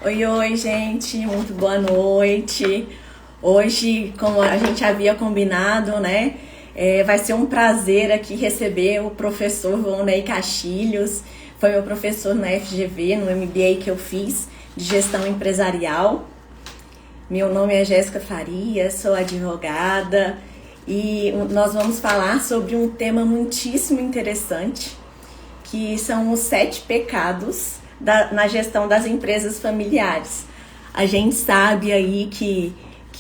Oi, oi, gente, muito boa noite. Hoje, como a gente havia combinado, né, vai ser um prazer aqui receber o professor Vonei Castilhos. Foi meu professor na FGV, no MBA que eu fiz de gestão empresarial. Meu nome é Jéssica Farias, sou advogada e nós vamos falar sobre um tema muitíssimo interessante, que são os 7 pecados na gestão das empresas familiares. A gente sabe aí que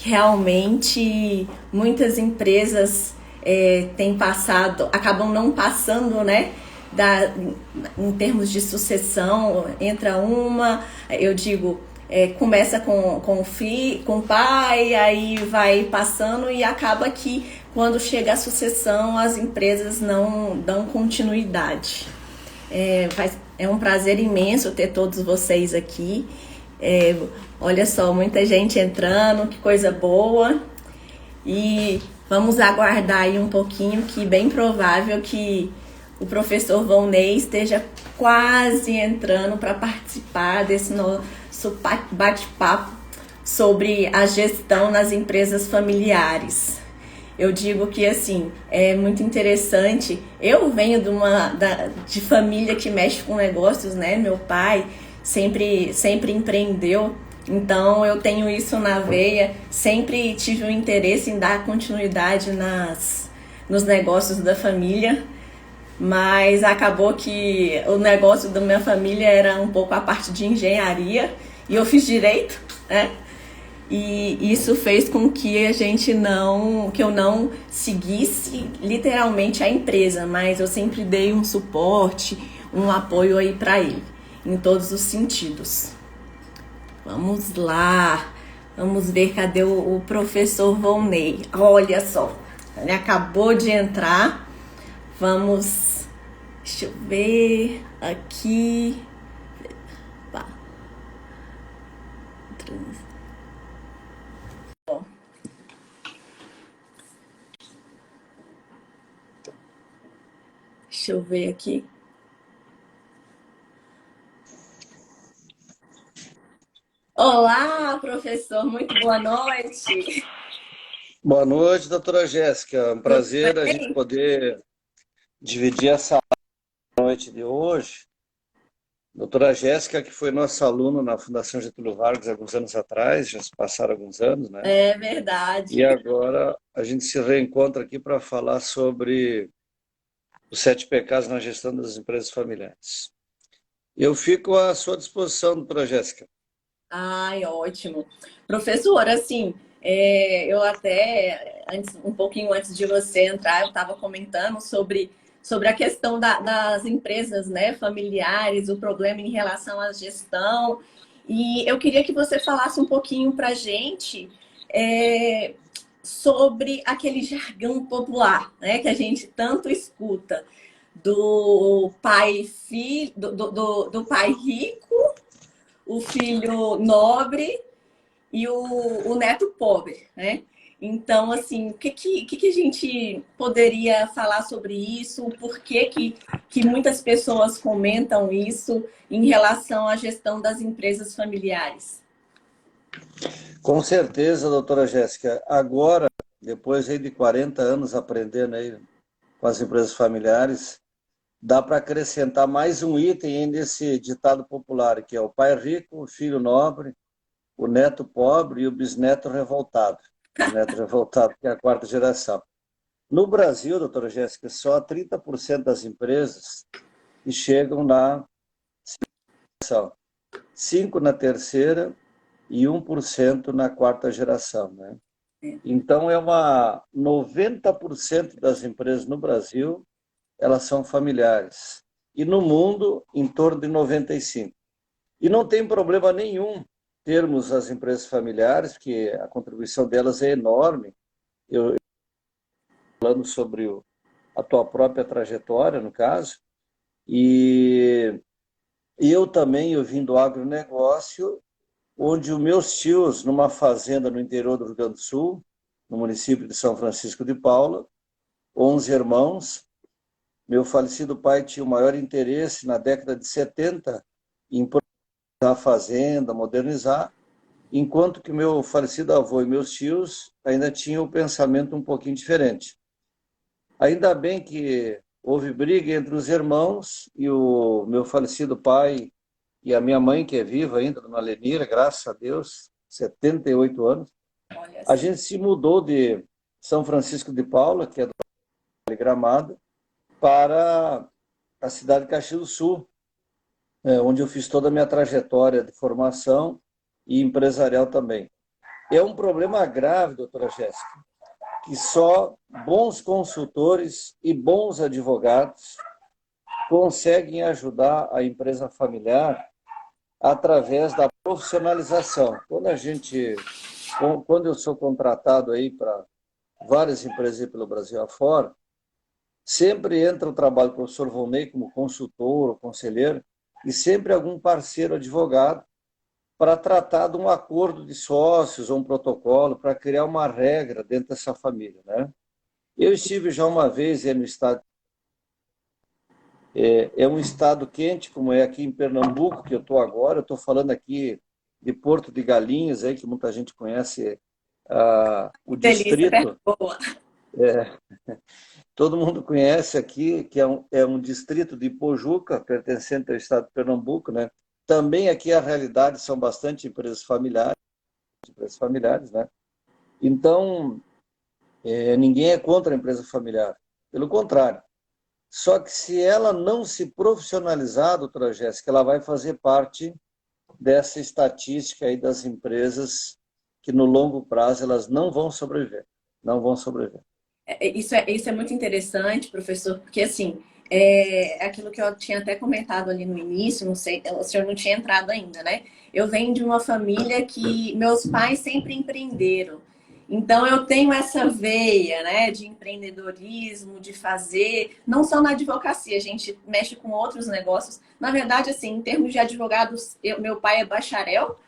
realmente muitas empresas têm passado, acabam não passando, né? Em termos de sucessão, entra uma, eu digo, começa com o pai, aí vai passando e acaba que quando chega a sucessão as empresas não dão continuidade. É um prazer imenso ter todos vocês aqui. É, olha só, muita gente entrando, que coisa boa. E vamos aguardar aí um pouquinho, que bem provável que o professor Vonei esteja quase entrando para participar desse nosso bate-papo sobre a gestão nas empresas familiares. Eu digo que assim é muito interessante. Eu venho de família que mexe com negócios, né? Meu pai sempre empreendeu, então eu tenho isso na veia. Sempre tive um interesse em dar continuidade nos negócios da família, mas acabou que o negócio da minha família era um pouco a parte de engenharia e eu fiz direito, né? E isso fez com que que eu não seguisse literalmente a empresa, mas eu sempre dei um suporte, um apoio aí para ele, em todos os sentidos. Vamos lá, vamos ver cadê o professor Vonei. Olha só, ele acabou de entrar. Deixa eu ver aqui. Pá. Deixa eu ver aqui. Olá, professor, muito boa noite. Boa noite, doutora Jéssica. É um Tudo prazer a gente bem? poder dividir essa noite de hoje. Doutora Jéssica, que foi nossa aluna na Fundação Getúlio Vargas alguns anos atrás, já se passaram alguns anos, né? É E verdade. agora a gente se reencontra aqui para falar sobre os 7 pecados na gestão das empresas familiares. Eu fico à sua disposição, doutora Jéssica. Ai, ótimo. Professor, assim, eu até, um pouquinho antes de você entrar, eu estava comentando sobre a questão das empresas, né, familiares, o problema em relação à gestão. E eu queria que você falasse um pouquinho para a gente é, sobre aquele jargão popular, né, que a gente tanto escuta, do pai, filho, do pai rico, o filho nobre e o neto pobre, né? Então, assim, o que a gente poderia falar sobre isso? Por que muitas pessoas comentam isso em relação à gestão das empresas familiares? Com certeza, doutora Jéssica. Agora, depois aí de 40 anos aprendendo aí com as empresas familiares, dá para acrescentar mais um item aí nesse ditado popular, que é o pai rico, o filho nobre, o neto pobre e o bisneto revoltado. Bisneto revoltado, que é a quarta geração. No Brasil, doutora Jéssica, só 30% das empresas que chegam na geração, 5 na terceira e 1% na quarta geração, né? Então, 90% das empresas no Brasil, elas são familiares. E no mundo, em torno de 95%. E não tem problema nenhum termos as empresas familiares, porque a contribuição delas é enorme. Eu falando sobre a tua própria trajetória, no caso, e eu também, eu vim do agronegócio, onde os meus tios, numa fazenda no interior do Rio Grande do Sul, no município de São Francisco de Paula, 11 irmãos, meu falecido pai tinha o maior interesse na década de 70 em a fazenda, modernizar, enquanto que meu falecido avô e meus tios ainda tinham o pensamento um pouquinho diferente. Ainda bem que houve briga entre os irmãos e o meu falecido pai e a minha mãe, que é viva ainda, dona Lenira, graças a Deus, 78 anos. Olha A só. gente se mudou de São Francisco de Paula, que é do Gramado, para a cidade de Caxias do Sul, onde eu fiz toda a minha trajetória de formação e empresarial também. É um problema grave, doutora Jéssica, que só bons consultores e bons advogados conseguem ajudar a empresa familiar através da profissionalização. Quando eu sou contratado aí para várias empresas aí pelo Brasil afora, sempre entra o trabalho do professor Volney como consultor ou conselheiro e sempre algum parceiro advogado para tratar de um acordo de sócios ou um protocolo para criar uma regra dentro dessa família, né? Eu estive já uma vez no estado, é um estado quente, como é aqui em Pernambuco, que eu estou agora. Eu estou falando aqui de Porto de Galinhas, aí, que muita gente conhece o Delícia, perto distrito. boa. Todo mundo conhece aqui, que é um distrito de Pojuca, pertencente ao estado de Pernambuco, né? Também aqui a realidade são bastante empresas familiares, né? Então, ninguém é contra a empresa familiar. Pelo contrário. Só que se ela não se profissionalizar, doutora Jéssica, ela vai fazer parte dessa estatística aí das empresas que no longo prazo elas não vão sobreviver. Não vão sobreviver. Isso é muito interessante, professor, porque assim, aquilo que eu tinha até comentado ali no início, não sei, o senhor não tinha entrado ainda, né? Eu venho de uma família que meus pais sempre empreenderam. Então eu tenho essa veia, né, de empreendedorismo, de fazer, não só na advocacia, a gente mexe com outros negócios. Na verdade, assim, em termos de advogados, meu pai é bacharel,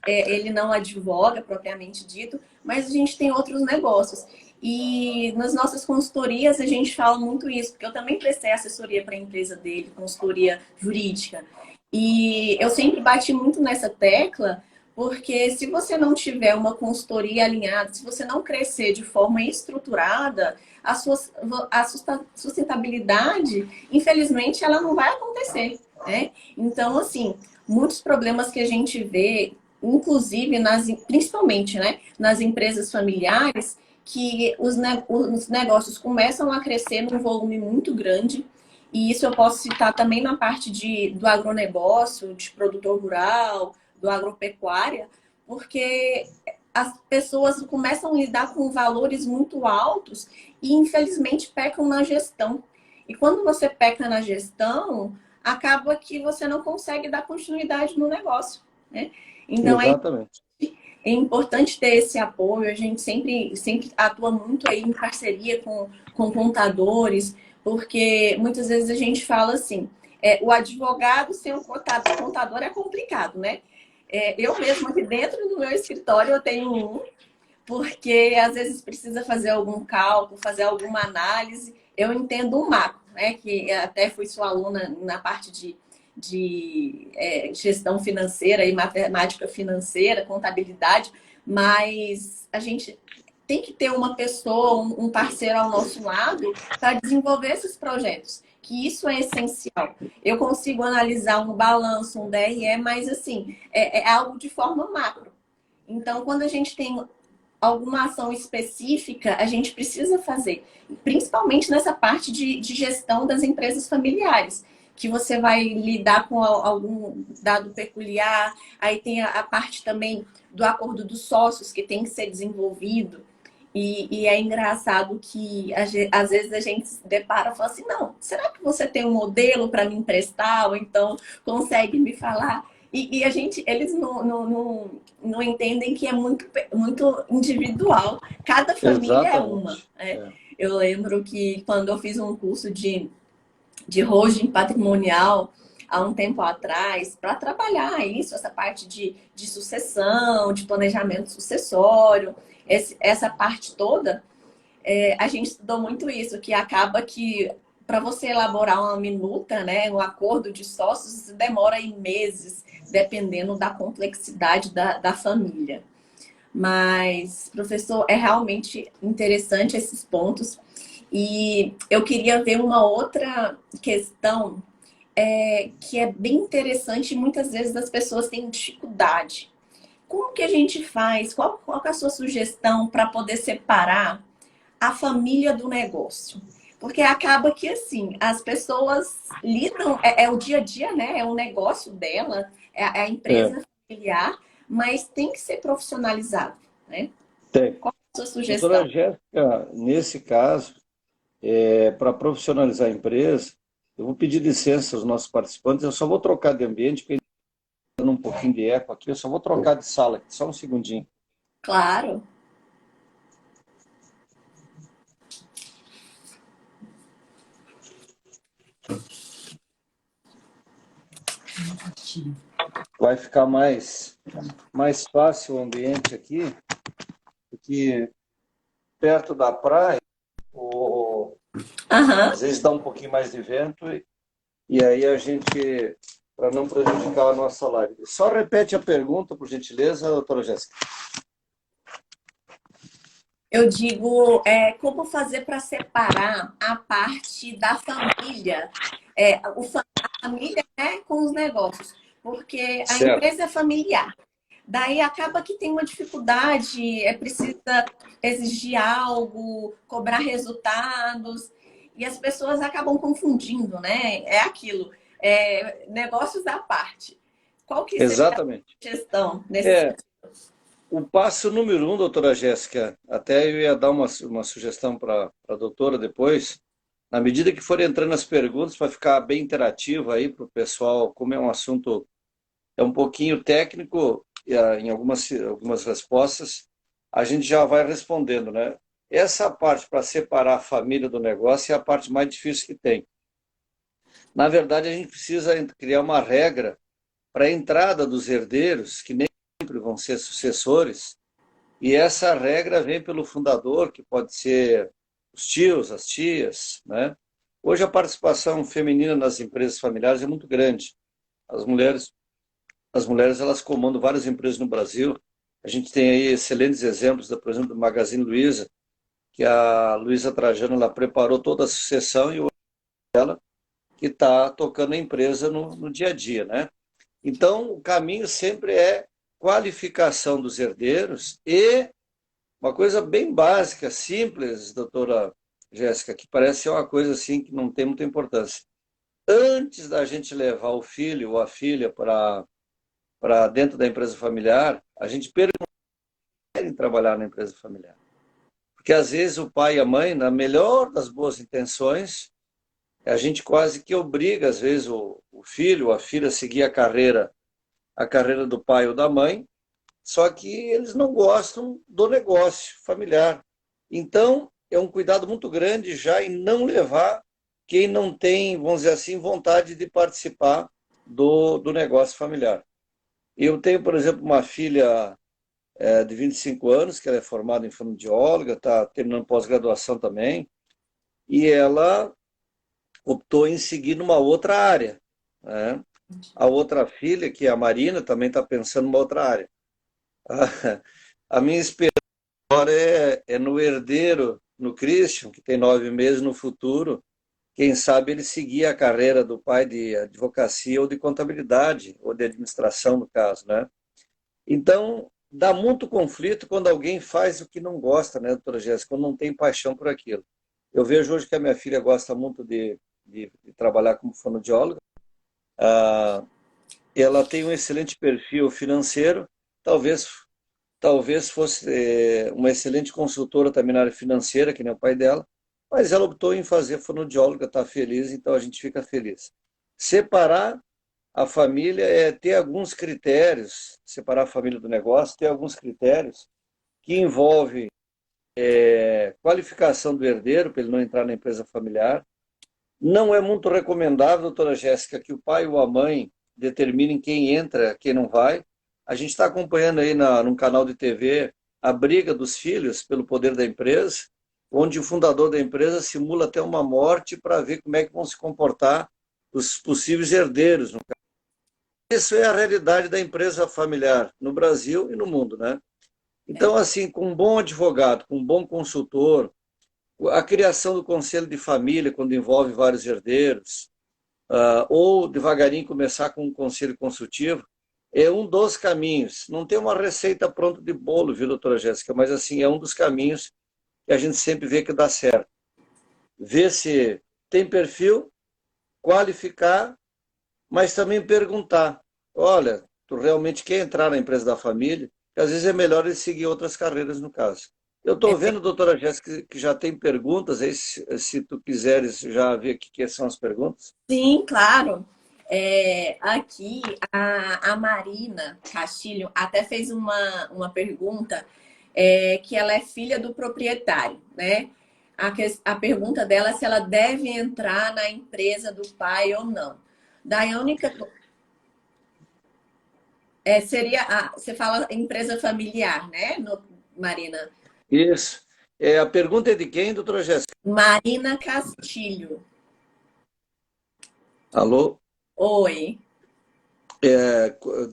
ele não advoga propriamente dito, mas a gente tem outros negócios. E nas nossas consultorias a gente fala muito isso, porque eu também prestei assessoria para a empresa dele, consultoria jurídica. E eu sempre bati muito nessa tecla, porque se você não tiver uma consultoria alinhada, se você não crescer de forma estruturada, a sustentabilidade, infelizmente, ela não vai acontecer, né? Então, assim, muitos problemas que a gente vê, inclusive principalmente, né, nas empresas familiares, que os negócios começam a crescer num volume muito grande, e isso eu posso citar também na parte do agronegócio, de produtor rural, do agropecuária, porque as pessoas começam a lidar com valores muito altos e, infelizmente, pecam na gestão. E quando você peca na gestão, acaba que você não consegue dar continuidade no negócio, né? Então, Exatamente. é importante ter esse apoio. A gente sempre atua muito aí em parceria com contadores, porque muitas vezes a gente fala assim, o advogado sem um contador é complicado, né? Eu mesma aqui dentro do meu escritório eu tenho um, porque às vezes precisa fazer algum cálculo, fazer alguma análise. Eu entendo o macro, né? Que até fui sua aluna na parte de gestão financeira e matemática financeira, contabilidade, mas a gente tem que ter uma pessoa, um parceiro ao nosso lado para desenvolver esses projetos, que isso é essencial. Eu consigo analisar um balanço, um DRE, mas assim, é algo de forma macro. Então, quando a gente tem alguma ação específica, a gente precisa fazer, principalmente nessa parte de gestão das empresas familiares, que você vai lidar com algum dado peculiar, aí tem a parte também do acordo dos sócios que tem que ser desenvolvido. E é engraçado que às vezes a gente se depara e fala assim, não, será que você tem um modelo para me emprestar? Ou então consegue me falar? E eles não entendem que é muito individual. Cada família é uma. Exatamente. Né? Eu lembro que quando eu fiz um curso de holding patrimonial há um tempo atrás, para trabalhar isso, essa parte de sucessão, de planejamento sucessório, essa parte toda, a gente estudou muito isso, que acaba que para você elaborar uma minuta, né, um acordo de sócios, demora aí meses, dependendo da complexidade da família. Mas, professor, é realmente interessante esses pontos. E eu queria ver uma outra questão que é bem interessante e muitas vezes as pessoas têm dificuldade. Como que a gente faz? Qual que é a sua sugestão para poder separar a família do negócio? Porque acaba que, assim, as pessoas lidam, é o dia a dia, né? É o negócio dela, é a É, empresa familiar, mas tem que ser profissionalizado, né? tem. Qual é a sua Doutora sugestão? Jéssica, nesse caso, para profissionalizar a empresa, eu vou pedir licença aos nossos participantes, eu só vou trocar de ambiente, porque está dando um pouquinho de eco aqui, eu só vou trocar de sala aqui, só um segundinho. Claro. Vai ficar mais fácil o ambiente aqui, porque perto da praia, Aham. às vezes dá um pouquinho mais de vento, e aí a gente, para não prejudicar a nossa live. Só repete a pergunta, por gentileza, doutora Jéssica. Eu digo, como fazer para separar a parte da família, a família, né, com os negócios, porque a Certo. empresa é familiar. Daí acaba que tem uma dificuldade, precisa exigir algo, cobrar resultados, e as pessoas acabam confundindo, né? É aquilo, negócios à parte. Qual que seria a Exatamente. gestão nesse É, sentido? o passo número um, doutora Jéssica, até eu ia dar uma sugestão para a doutora depois, na medida que forem entrando as perguntas, para ficar bem interativo aí para o pessoal, como é um assunto, é um pouquinho técnico, em algumas respostas, a gente já vai respondendo, né? Essa parte para separar a família do negócio é a parte mais difícil que tem. Na verdade, a gente precisa criar uma regra para a entrada dos herdeiros, que nem sempre vão ser sucessores, e essa regra vem pelo fundador, que pode ser os tios, as tias, né? Hoje a participação feminina nas empresas familiares é muito grande. As mulheres, as mulheres elas comandam várias empresas no Brasil. A gente tem aí excelentes exemplos, por exemplo, do Magazine Luiza, que a Luiza Trajano ela preparou toda a sucessão e hoje ela que está tocando a empresa no dia a dia, né? Então, o caminho sempre é qualificação dos herdeiros e uma coisa bem básica, simples, doutora Jéssica, que parece ser uma coisa assim que não tem muita importância. Antes da gente levar o filho ou a filha para dentro da empresa familiar, a gente pergunta se querem trabalhar na empresa familiar. Porque às vezes o pai e a mãe, na melhor das boas intenções, a gente quase que obriga, às vezes, o filho ou a filha a seguir a carreira do pai ou da mãe, só que eles não gostam do negócio familiar. Então, é um cuidado muito grande já em não levar quem não tem, vamos dizer assim, vontade de participar do negócio familiar. Eu tenho, por exemplo, uma filha de 25 anos, que ela é formada em fonoaudióloga, está terminando pós-graduação também, e ela optou em seguir numa outra área, né? A outra filha, que é a Marina, também está pensando numa outra área. A minha esperança agora é no herdeiro, no Christian, que tem 9 meses no futuro, quem sabe ele seguir a carreira do pai de advocacia ou de contabilidade, ou de administração, no caso, né? Então, dá muito conflito quando alguém faz o que não gosta, né, doutora Jéssica, quando não tem paixão por aquilo. Eu vejo hoje que a minha filha gosta muito de trabalhar como fonoaudióloga. Ela tem um excelente perfil financeiro, talvez fosse uma excelente consultora também na área financeira, que nem o pai dela, mas ela optou em fazer fonoaudióloga, está feliz, então a gente fica feliz. Separar a família é ter alguns critérios, separar a família do negócio, ter alguns critérios que envolvem qualificação do herdeiro, para ele não entrar na empresa familiar. Não é muito recomendável, doutora Jéssica, que o pai ou a mãe determinem quem entra, quem não vai. A gente está acompanhando aí num canal de TV a briga dos filhos pelo poder da empresa. onde o fundador da empresa simula até uma morte para ver como é que vão se comportar os possíveis herdeiros. Isso é a realidade da empresa familiar no Brasil e no mundo, né? Então, assim, com um bom advogado, com um bom consultor, a criação do conselho de família, quando envolve vários herdeiros, ou devagarinho começar com um conselho consultivo, é um dos caminhos. Não tem uma receita pronta de bolo, viu, doutora Jéssica? Mas, assim, é um dos caminhos que a gente sempre vê que dá certo. Ver se tem perfil, qualificar, mas também perguntar, olha, tu realmente quer entrar na empresa da família? Porque às vezes é melhor ele seguir outras carreiras, no caso. Eu estou vendo, doutora Jéssica, que já tem perguntas, aí se tu quiseres já ver aqui quais são as perguntas. Sim, claro. Aqui a Marina Castilho até fez uma pergunta, que ela é filha do proprietário, né? A pergunta dela é se ela deve entrar na empresa do pai ou não. Daí a única seria você fala empresa familiar, né, Marina? Isso. A pergunta é de quem, doutora Jéssica? Marina Castilho. Alô? Oi.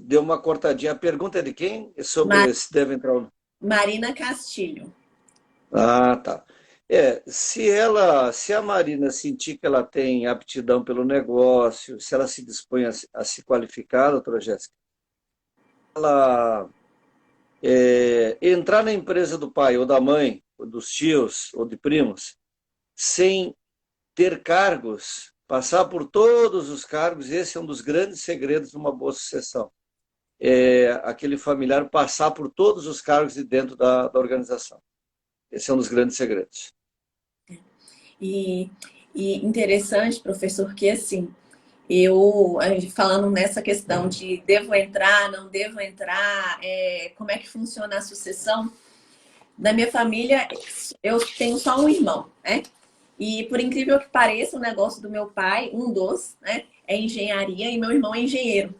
Deu uma cortadinha. A pergunta é de quem? É Ma- sobre se deve entrar. Marina Castilho. Ah, tá. Se a Marina sentir que ela tem aptidão pelo negócio, se ela se dispõe a se qualificar, doutora Jéssica, ela entrar na empresa do pai ou da mãe, ou dos tios ou de primos, sem ter cargos, passar por todos os cargos, esse é um dos grandes segredos de uma boa sucessão. Aquele familiar passar por todos os cargos de dentro da organização. Esse é um dos grandes segredos. E, e interessante, professor, que assim, eu falando nessa questão de devo entrar, não devo entrar, como é que funciona a sucessão? Na minha família, eu tenho só um irmão, né? E por incrível que pareça, o negócio do meu pai, um dos, né, é engenharia e meu irmão é engenheiro.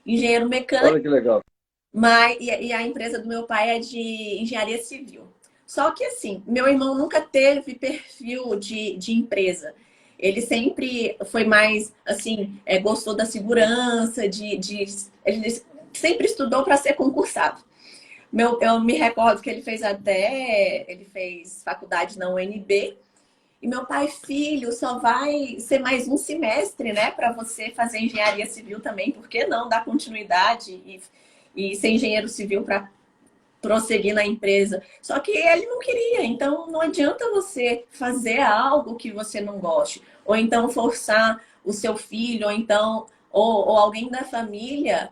Engenheiro mecânico, Olha que legal. mas e a empresa do meu pai é de engenharia civil. Só que assim, meu irmão nunca teve perfil de empresa. Ele sempre foi mais assim, gostou da segurança, ele sempre estudou para ser concursado. Eu me recordo que ele fez faculdade na UNB. E meu pai, filho, só vai ser mais um semestre, né, para você fazer engenharia civil também, por que não dar continuidade e ser engenheiro civil para prosseguir na empresa? Só que ele não queria, então não adianta você fazer algo que você não goste, ou então forçar o seu filho, ou alguém da família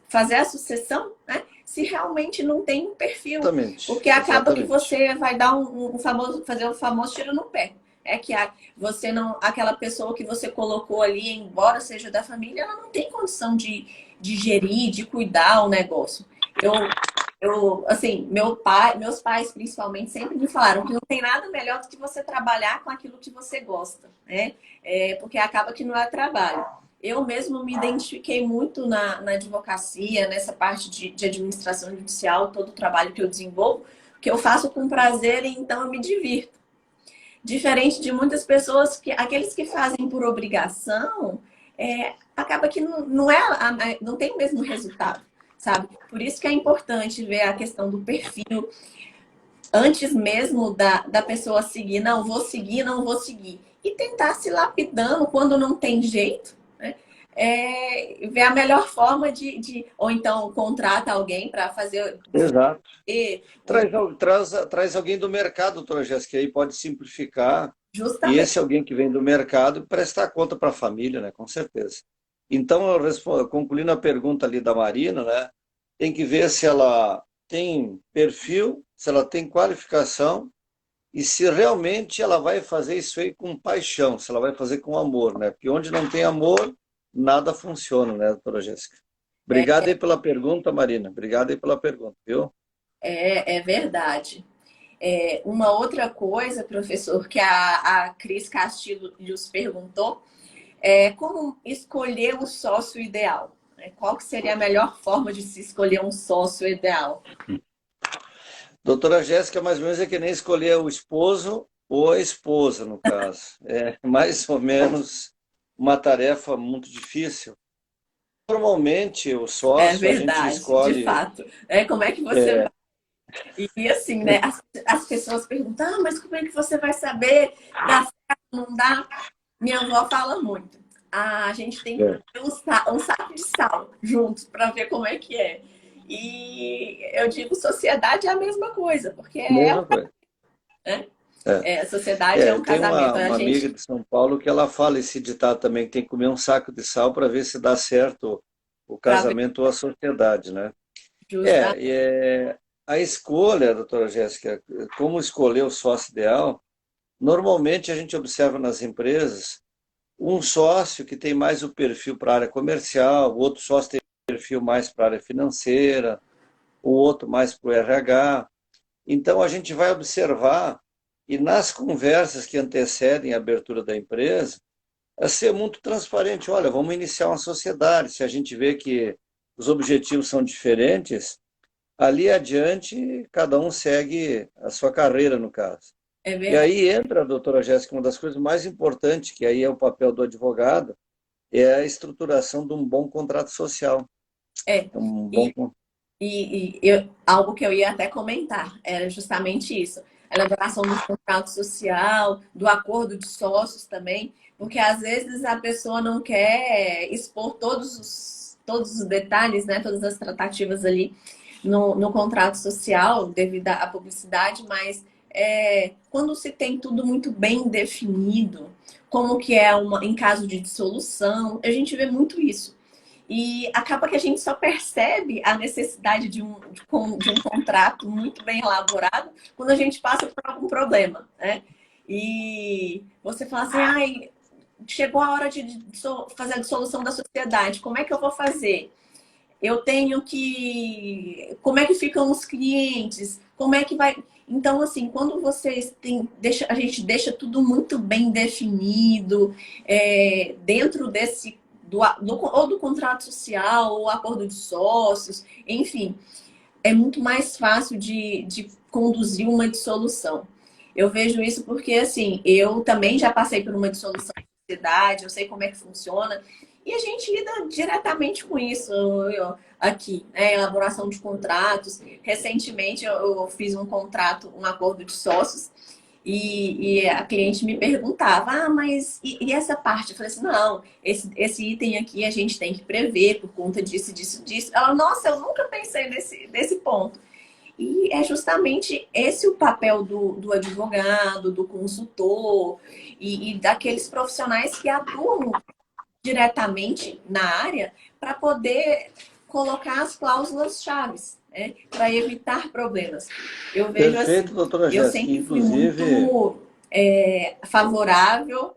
fazer a sucessão, né? Se realmente não tem um perfil, Exatamente, porque acaba que exatamente. você vai dar fazer o famoso tiro no pé. É que você não, aquela pessoa que você colocou ali, embora seja da família, ela não tem condição de gerir, de cuidar o negócio. Assim, meus pais principalmente sempre me falaram que não tem nada melhor do que você trabalhar com aquilo que você gosta, né? Porque acaba que não é trabalho. Eu mesmo me identifiquei muito na advocacia, nessa parte de administração judicial, todo o trabalho que eu desenvolvo, que eu faço com prazer e então eu me divirto. Diferente de muitas pessoas que aqueles que fazem por obrigação, acaba que não tem o mesmo resultado, sabe? Por isso que é importante ver a questão do perfil antes mesmo da pessoa seguir, não vou seguir, não vou seguir. E tentar se lapidando quando não tem jeito, né? Ver a melhor forma ou então contrata alguém para fazer. Exato. Um, Traz alguém do mercado, doutora Jéssica, aí pode simplificar. E justamente. esse alguém que vem do mercado prestar conta para a família, né? Com certeza. Então, concluindo a pergunta ali da Marina, né? Tem que ver se ela tem perfil, se ela tem qualificação e se realmente ela vai fazer isso aí com paixão, se ela vai fazer com amor, né? Porque onde não tem amor, nada funciona, né, doutora Jéssica? Obrigado aí pela pergunta, Marina. Obrigado aí pela pergunta, viu? É verdade. Uma outra coisa, professor, que a Cris Castilhos perguntou, é como escolher um sócio ideal, né? Qual que seria a melhor forma de se escolher um sócio ideal? Doutora Jéssica, mais ou menos é que nem escolher o esposo ou a esposa, no caso. É mais ou menos uma tarefa muito difícil. Normalmente, o É sócio, a gente verdade, de escolhe. fato. Como é que você vai? E assim, né? As pessoas perguntam, mas como é que você vai saber? Dá certo, não dá? Minha avó fala muito. A gente tem que É, ter um saco de sal juntos para ver como é que é. E eu digo, sociedade é a mesma coisa, porque mesma coisa. né? É. A sociedade é um Tem casamento. A uma amiga gente de São Paulo que ela fala esse ditado também, que tem que comer um saco de sal para ver se dá certo o para ver casamento ou a sociedade, né? justa. É, a escolha, doutora Jéssica, como escolher o sócio ideal, normalmente a gente observa nas empresas um sócio que tem mais o perfil para a área comercial, o outro sócio tem perfil mais para a área financeira, o outro mais para o RH. Então a gente vai observar, e nas conversas que antecedem a abertura da empresa, é ser muito transparente. Olha, vamos iniciar uma sociedade. Se a gente vê que os objetivos são diferentes, ali adiante cada um segue a sua carreira, no caso. É E verdade. aí entra, doutora Jéssica, uma das coisas mais importantes, que aí é o papel do advogado, é a estruturação de um bom contrato social. É. Um bom. E, algo que eu ia até comentar era justamente isso. A elaboração do contrato social, do acordo de sócios também, porque às vezes a pessoa não quer expor todos os detalhes, né, todas as tratativas ali no contrato social, devido à publicidade, mas quando se tem tudo muito bem definido, como que é em caso de dissolução, a gente vê muito isso. E acaba que a gente só percebe a necessidade de um contrato muito bem elaborado quando a gente passa por algum problema, né? E você fala assim, ai, chegou a hora de fazer a dissolução da sociedade, como é que eu vou fazer? Eu tenho que. Como é que ficam os clientes? Como é que vai. Então, assim, quando vocês têm. A gente deixa tudo muito bem definido, dentro desse. Ou do contrato social, ou acordo de sócios, enfim, é muito mais fácil de conduzir uma dissolução. Eu vejo isso porque, assim, eu também já passei por uma dissolução de sociedade, eu sei como é que funciona, e a gente lida diretamente com isso aqui, né? Elaboração de contratos. Recentemente eu fiz um contrato, um acordo de sócios, e a cliente me perguntava, mas e essa parte? Eu falei assim, não, esse item aqui a gente tem que prever por conta disso, disso, disso. Ela, nossa, eu nunca pensei nesse ponto. E é justamente esse o papel do advogado, do consultor e daqueles profissionais que atuam diretamente na área para poder colocar as cláusulas chaves, né, para evitar problemas. Eu vejo assim, Perfeito, doutora eu Jéssica. sempre fui Inclusive, muito favorável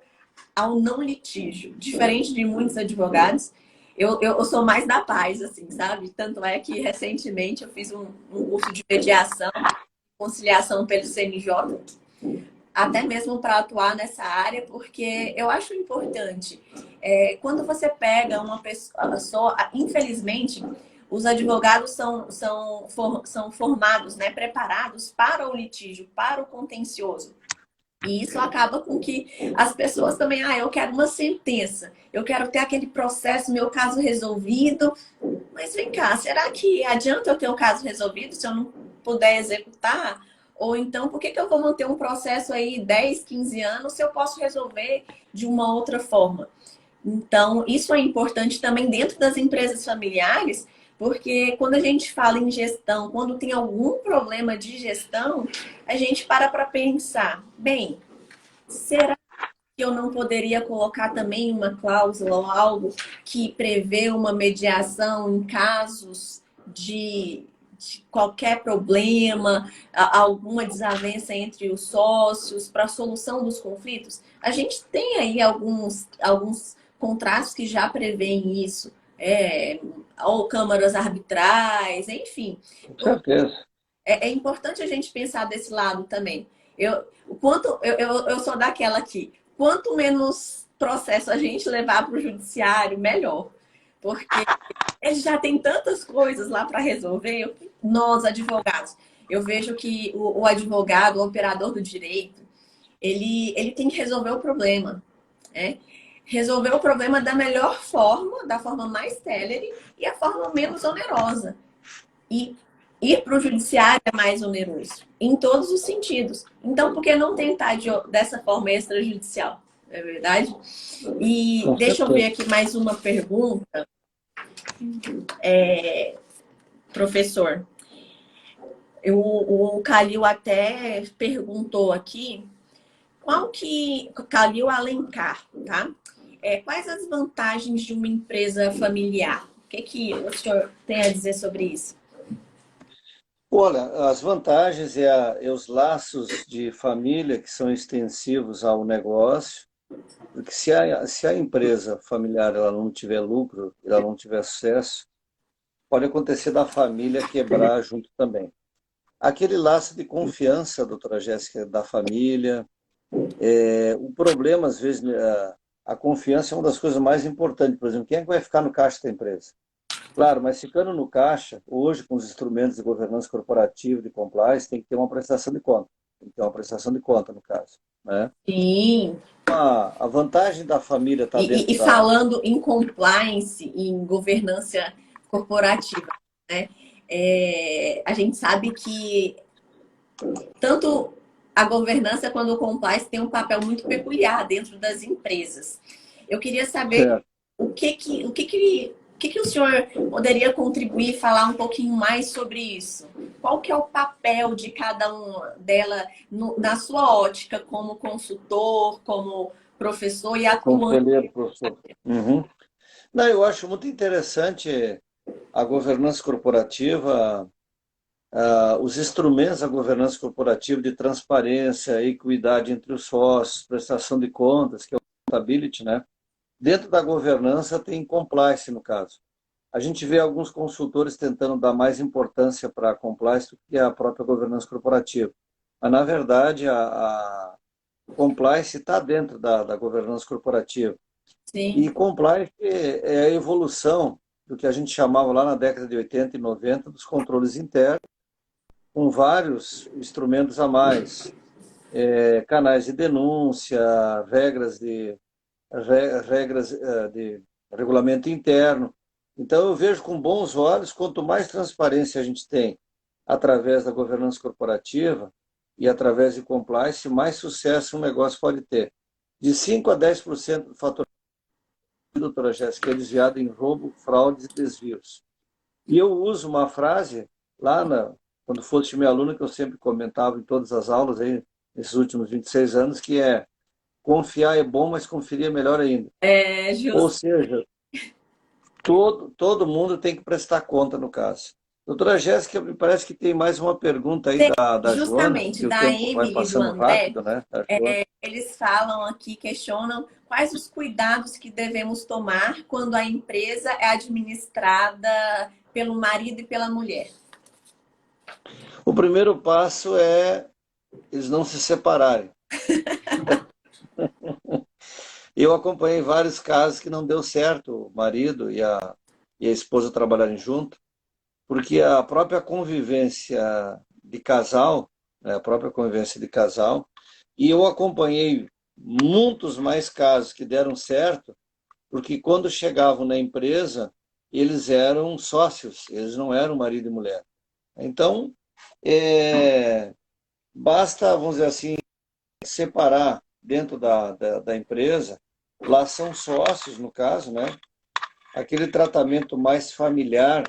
ao não litígio, diferente de muitos advogados. Eu sou mais da paz, assim, sabe? Tanto é que recentemente eu fiz um curso de mediação, conciliação pelo CNJ, até mesmo para atuar nessa área, porque eu acho importante. Quando você pega uma pessoa, infelizmente, os advogados são formados, né, preparados para o litígio, para o contencioso. E isso acaba com que as pessoas também, eu quero uma sentença, eu quero ter aquele processo, meu caso resolvido. Mas vem cá, será que adianta eu ter o caso resolvido se eu não puder executar? Ou então, por que eu vou manter um processo aí 10, 15 anos se eu posso resolver de uma outra forma? Então, isso é importante também dentro das empresas familiares, porque quando a gente fala em gestão, quando tem algum problema de gestão, a gente para pensar, bem, será que eu não poderia colocar também uma cláusula ou algo que prevê uma mediação em casos de qualquer problema, alguma desavença entre os sócios para a solução dos conflitos? A gente tem aí alguns contratos que já prevêem isso, ou câmaras arbitrais, enfim. com certeza. É importante a gente pensar desse lado também. Eu sou daquela aqui. Quanto menos processo a gente levar para o judiciário, melhor. Porque ele já tem tantas coisas lá para resolver, nós, advogados. Eu vejo que o advogado, o operador do direito, ele tem que resolver o problema, né? Resolver o problema da melhor forma, da forma mais célere e a forma menos onerosa. E ir para o judiciário é mais oneroso, em todos os sentidos. Então, por que não tentar dessa forma extrajudicial? Não é verdade? E Com deixa eu ver certeza. aqui mais uma pergunta, professor. O Calil até perguntou aqui qual que. Calil Alencar, tá? Quais as vantagens de uma empresa familiar? O que o senhor tem a dizer sobre isso? Olha, as vantagens é os laços de família que são extensivos ao negócio, porque se a empresa familiar ela não tiver lucro, ela não tiver sucesso, pode acontecer da família quebrar junto também. Aquele laço de confiança, doutora Jéssica, da família, o problema, às vezes, a confiança é uma das coisas mais importantes. Por exemplo, quem é que vai ficar no caixa da empresa? Claro, mas ficando no caixa, hoje, com os instrumentos de governança corporativa, de compliance, tem que ter uma prestação de conta. Tem que ter uma prestação de conta, no caso. Né? Sim. A vantagem da família está dentro E da. falando em compliance, em governança corporativa, né? A gente sabe que tanto a governança quanto o compliance tem um papel muito peculiar dentro das empresas. Eu queria saber Certo. o que o senhor poderia contribuir, falar um pouquinho mais sobre isso. Qual que é o papel de cada uma dela na sua ótica como consultor, como professor e atuante? Conselheiro, professor. Uhum. Não, eu acho muito interessante a governança corporativa, os instrumentos da governança corporativa de transparência, equidade entre os sócios, prestação de contas, que é o accountability, né? Dentro da governança tem compliance, no caso. A gente vê alguns consultores tentando dar mais importância para a compliance do que a própria governança corporativa. Mas, na verdade, a compliance está dentro da governança corporativa. E Sim, compliance é a evolução do que a gente chamava lá na década de 80 e 90 dos controles internos, com vários instrumentos a mais, canais de denúncia, regras de regulamento interno. Então, eu vejo com bons olhos, quanto mais transparência a gente tem através da governança corporativa e através de compliance, mais sucesso um negócio pode ter. De 5 a 10% do faturamento, doutora Jéssica, é desviado em roubo, fraudes e desvios. E eu uso uma frase lá, quando fosse minha aluna, que eu sempre comentava em todas as aulas, aí, nesses últimos 26 anos, que é: confiar é bom, mas conferir é melhor ainda. Ou justo. seja, todo mundo tem que prestar conta no caso. Doutora Jéssica, me parece que tem mais uma pergunta aí da Joana, Justamente, que o da tempo vai Emily e do passando André, rápido, né? Da Joana. eles falam aqui, questionam quais os cuidados que devemos tomar quando a empresa é administrada pelo marido e pela mulher. O primeiro passo é eles não se separarem. Eu acompanhei vários casos que não deu certo, o marido e a esposa trabalharem junto, porque a própria convivência de casal, né, a própria convivência de casal, e eu acompanhei muitos mais casos que deram certo, porque quando chegavam na empresa, eles eram sócios, eles não eram marido e mulher. Então, é, basta, vamos dizer assim, separar dentro da empresa, lá são sócios, no caso, né? Aquele tratamento mais familiar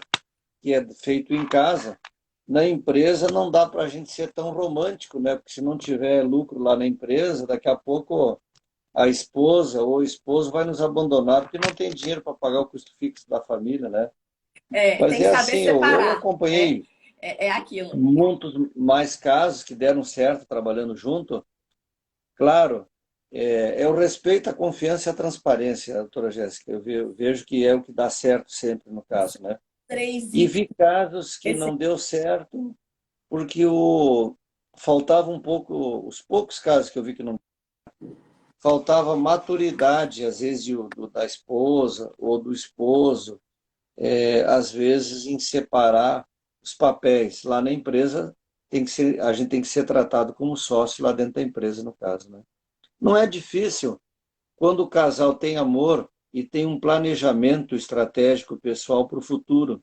que é feito em casa, na empresa não dá para a gente ser tão romântico, né? Porque se não tiver lucro lá na empresa, daqui a pouco a esposa ou o esposo vai nos abandonar porque não tem dinheiro para pagar o custo fixo da família, né? Mas Tem que é saber assim, eu separar. acompanhei É aquilo. muitos mais casos que deram certo trabalhando junto. Claro, o respeito, a confiança e a transparência, doutora Jéssica. Eu vejo que é o que dá certo sempre no caso, né? Três E itens. vi casos que não deu certo porque faltava um pouco, os poucos casos que eu vi que não faltava maturidade, às vezes, da esposa ou do esposo, às vezes, em separar os papéis. Lá na empresa, a gente tem que ser tratado como sócio lá dentro da empresa, no caso, né? Não é difícil quando o casal tem amor e tem um planejamento estratégico pessoal para o futuro.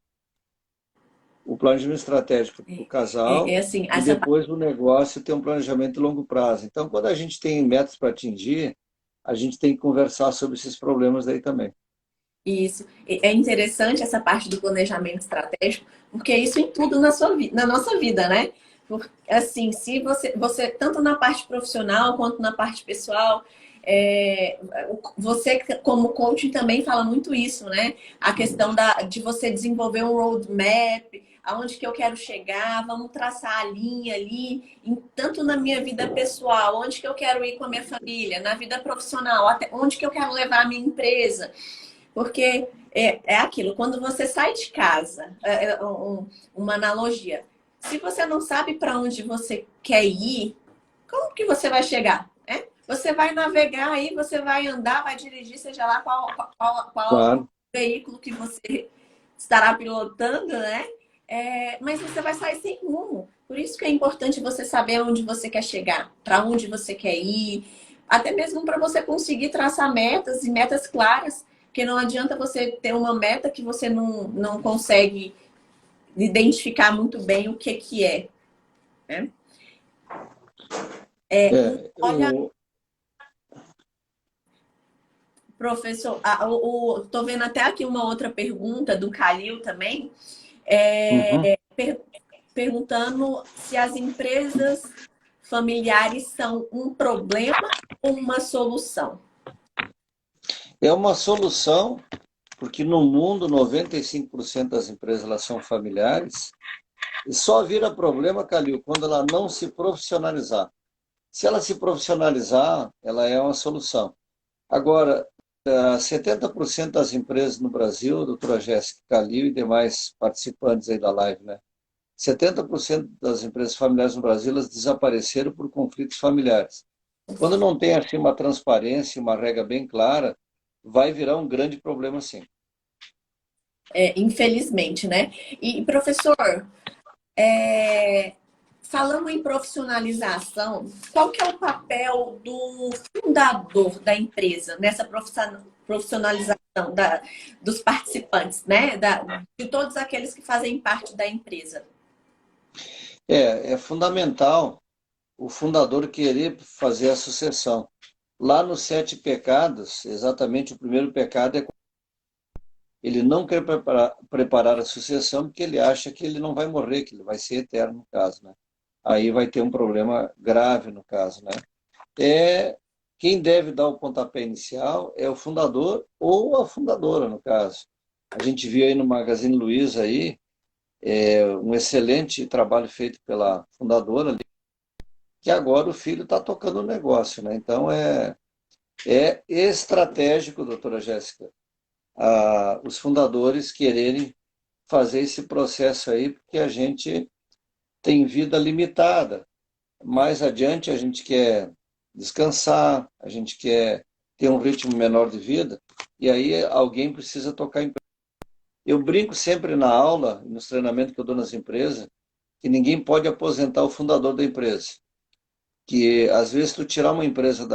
O planejamento estratégico para o casal Assim, e essa depois o negócio ter um planejamento de longo prazo. Então, quando a gente tem metas para atingir, a gente tem que conversar sobre esses problemas aí também. Isso. É interessante essa parte do planejamento estratégico, porque é isso em tudo na sua vida, na nossa vida, né? Assim, se você tanto na parte profissional quanto na parte pessoal, é, você como coach também fala muito isso, né? A questão de você desenvolver um roadmap, aonde que eu quero chegar, vamos traçar a linha ali, tanto na minha vida pessoal, onde que eu quero ir com a minha família, na vida profissional, até onde que eu quero levar a minha empresa. Porque é aquilo, quando você sai de casa, uma analogia. Se você não sabe para onde você quer ir, como que você vai chegar? Você vai navegar aí, você vai andar, vai dirigir, seja lá qual Claro. veículo que você estará pilotando, né? Mas você vai sair sem rumo. Por isso que é importante você saber onde você quer chegar, para onde você quer ir, até mesmo para você conseguir traçar metas e metas claras, porque não adianta você ter uma meta que você não consegue identificar muito bem o que é, né? É, Olha, professor, tô vendo até aqui uma outra pergunta do Calil também, uhum. per- perguntando se as empresas familiares são um problema ou uma solução. É uma solução, porque no mundo 95% das empresas elas são familiares, e só vira problema, Calil, quando ela não se profissionalizar. Se ela se profissionalizar, ela é uma solução. Agora, 70% das empresas no Brasil, doutora Jéssica Calil e demais participantes aí da live, né? 70% das empresas familiares no Brasil, elas desapareceram por conflitos familiares. Quando não tem assim uma transparência, uma regra bem clara, vai virar um grande problema sim. Infelizmente, né? E, professor, falando em profissionalização, qual que é o papel do fundador da empresa nessa profissionalização dos participantes, né? De todos aqueles que fazem parte da empresa? É fundamental o fundador querer fazer a sucessão. Lá nos sete pecados, exatamente o primeiro pecado é ele não quer preparar a sucessão porque ele acha que ele não vai morrer, que ele vai ser eterno no caso, né? Aí vai ter um problema grave no caso, né? É quem deve dar o pontapé inicial é o fundador ou a fundadora, no caso. A gente viu aí no Magazine Luiza aí um excelente trabalho feito pela fundadora, que agora o filho está tocando o negócio, né? Então é estratégico, doutora Jéssica, os fundadores quererem fazer esse processo aí, porque a gente tem vida limitada. Mais adiante a gente quer descansar, a gente quer ter um ritmo menor de vida, e aí alguém precisa tocar a empresa. Eu brinco sempre na aula, nos treinamentos que eu dou nas empresas, que ninguém pode aposentar o fundador da empresa. Que às vezes tu tirar uma empresa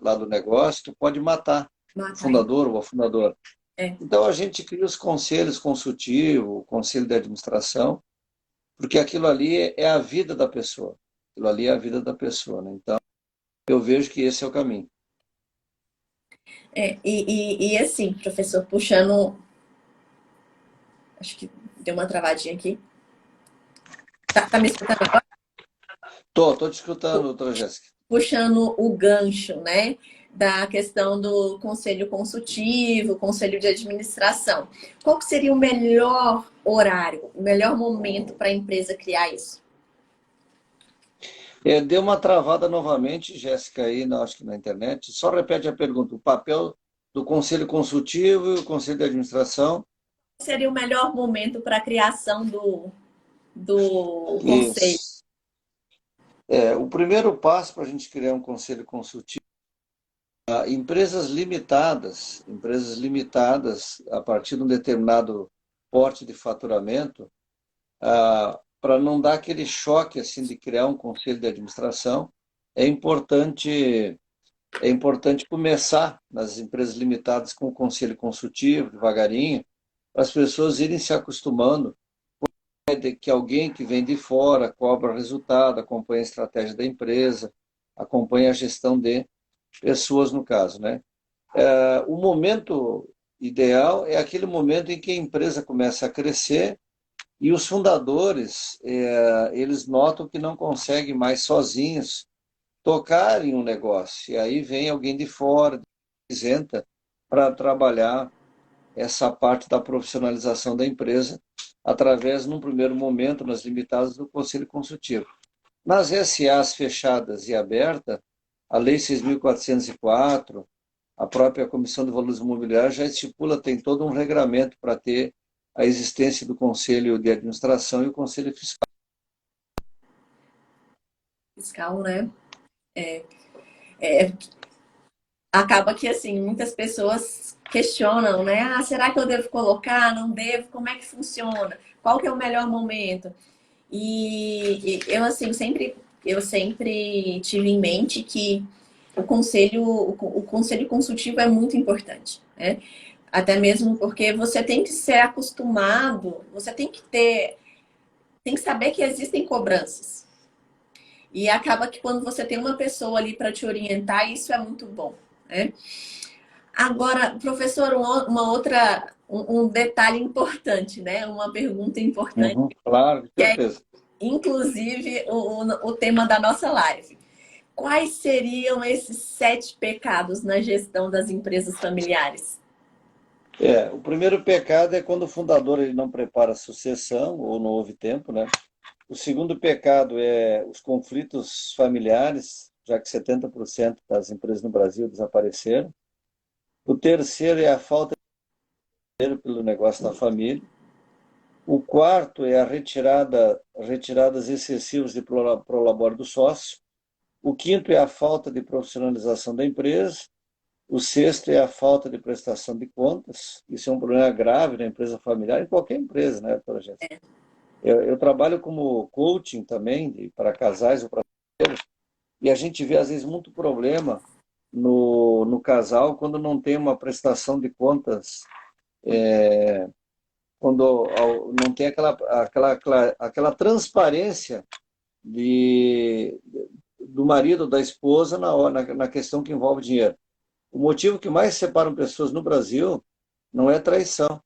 lá do negócio, tu pode matar o Matar ele. fundador ou a fundadora. É. Então a gente cria os conselhos consultivos, o conselho de administração, porque aquilo ali é a vida da pessoa. Aquilo ali é a vida da pessoa, né? Então eu vejo que esse é o caminho. E assim, professor, puxando. Acho que deu uma travadinha aqui. Tá me escutando agora? Tô te escutando, doutora Jéssica. Puxando o gancho, né? Da questão do conselho consultivo, conselho de administração. Qual que seria o melhor horário, o melhor momento para a empresa criar isso? Deu uma travada novamente, Jéssica, aí, acho que na internet. Só repete a pergunta. O papel do conselho consultivo e o conselho de administração. Seria o melhor momento para a criação do conselho? Isso. O primeiro passo para a gente criar um conselho consultivo, empresas limitadas a partir de um determinado porte de faturamento, para não dar aquele choque assim de criar um conselho de administração, é importante começar nas empresas limitadas com o conselho consultivo, devagarinho, para as pessoas irem se acostumando de que alguém que vem de fora cobra resultado, acompanha a estratégia da empresa, acompanha a gestão de pessoas, no caso, né? O momento ideal é aquele momento em que a empresa começa a crescer e os fundadores, eles notam que não conseguem mais sozinhos tocar em um negócio. E aí vem alguém de fora, isenta, para trabalhar essa parte da profissionalização da empresa, através, num primeiro momento, nas limitadas do Conselho Consultivo. Nas SAs fechadas e abertas, a Lei 6.404, a própria Comissão de Valores Imobiliários já estipula, tem todo um regramento para ter a existência do Conselho de Administração e o Conselho Fiscal. Fiscal, né? É, acaba que, assim, muitas pessoas questionam, né? Ah, será que eu devo colocar? Não devo? Como é que funciona? Qual que é o melhor momento? E eu, assim, eu sempre tive em mente que o conselho consultivo é muito importante, né? Até mesmo porque você tem que ser acostumado, você tem que saber que existem cobranças. E acaba que quando você tem uma pessoa ali para te orientar, isso é muito bom, né? Agora, professor, um detalhe importante, né? Uma pergunta importante, Uhum, claro, com que é certeza. inclusive o tema da nossa live. Quais seriam esses 7 pecados na gestão das empresas familiares? O primeiro pecado é quando o fundador ele não prepara a sucessão ou não houve tempo, né? O segundo pecado é os conflitos familiares, já que 70% das empresas no Brasil desapareceram. O terceiro é a falta de dinheiro pelo negócio da família. O quarto é a retiradas excessivas de prolabore do sócio. O quinto é a falta de profissionalização da empresa. O sexto é a falta de prestação de contas. Isso é um problema grave na empresa familiar, em qualquer empresa, né, doutora Jéssica? Eu trabalho como coaching também para casais ou para e a gente vê, às vezes, muito problema no casal quando não tem uma prestação de contas, quando não tem aquela transparência de, do marido ou da esposa na questão que envolve dinheiro. O motivo que mais separam pessoas no Brasil não é traição,